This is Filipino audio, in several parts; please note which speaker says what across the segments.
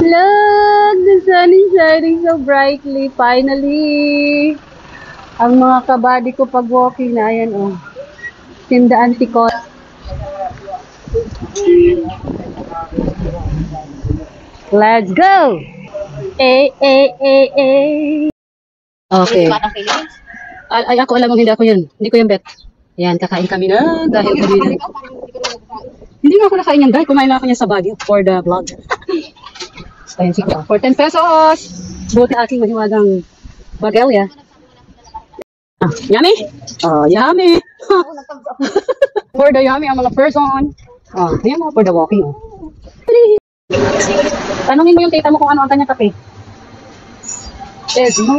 Speaker 1: Look, the sun is shining so brightly. Finally, ang mga kabady ko pag walking na, ayan oh. Tinda Anticol. Let's go! Okay. Ay, ako alam mo, hindi ako yun. Hindi ko yung bet. Ayan, kakain kami na dahil kami. Hindi nga ako nakain yan, dahil kumain na ako niya sa Baguio for the vlog. Ayan, sige. For 10 pesos. Buti aking mahiwagang bagelya. Ah, yummy? Oh, yummy. For the yummy, ang mga person. Oh, ayan mo, for the walking. Oh. Tanungin mo yung tita mo kung ano ang kanyang kape. There's no...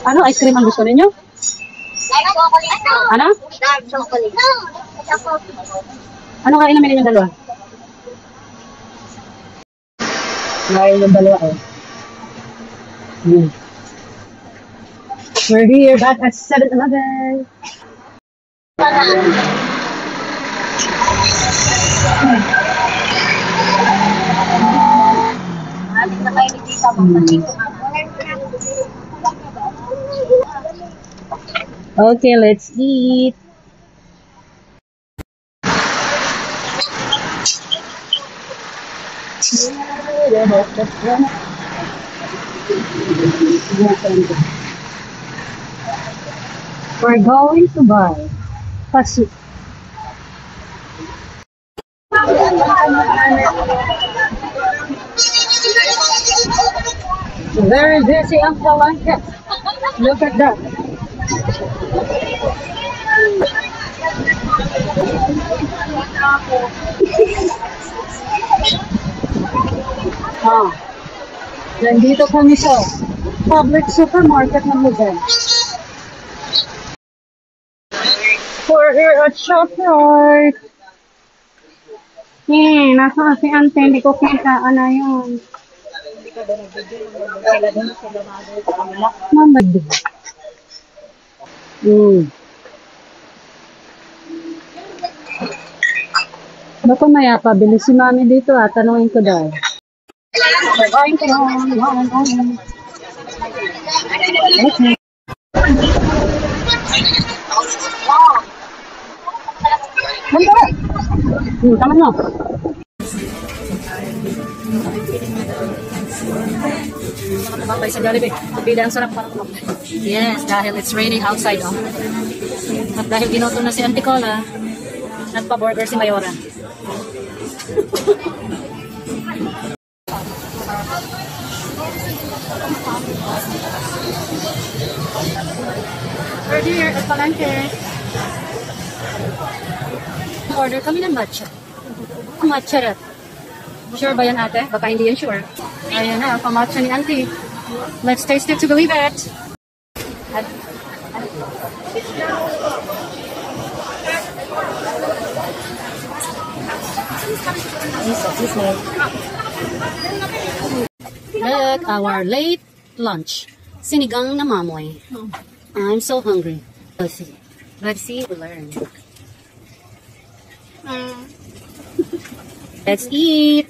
Speaker 1: Ano, ice cream ang gusto ninyo? Ano? Ano kain namin ninyong dalawa? Kain yung dalawa eh. We're here back at 7-Eleven. Okay, let's eat. We're going to buy pasok. Very busy ang palengke. Look at that. Ah, nandito kami sa public supermarket ng Luzon. We're here at ShopRite. Nasa si Ante, hindi ko kita. Ano yun? Mamad. Baka maya pa, bili si Mami dito tanungin ko daw. Tanungin ko lang. Okay. Tama na. Nakatapay sa Jollibee. Pila ang sarap para kumain. Yes, dahil it's raining outside. Oh. At dahil ginutom na si Auntie Cola, nagpa-burger si Mayora. We're here at Palengke. Order kami ng matcha. Matcha rat. Sure ba yan ate? Baka hindi yan sure. Ayan na, pamatcha ni Auntie. Let's taste it to believe it. Look, our late lunch. Sinigang na mamoy. I'm so hungry. Let's see, we learn. Let's eat.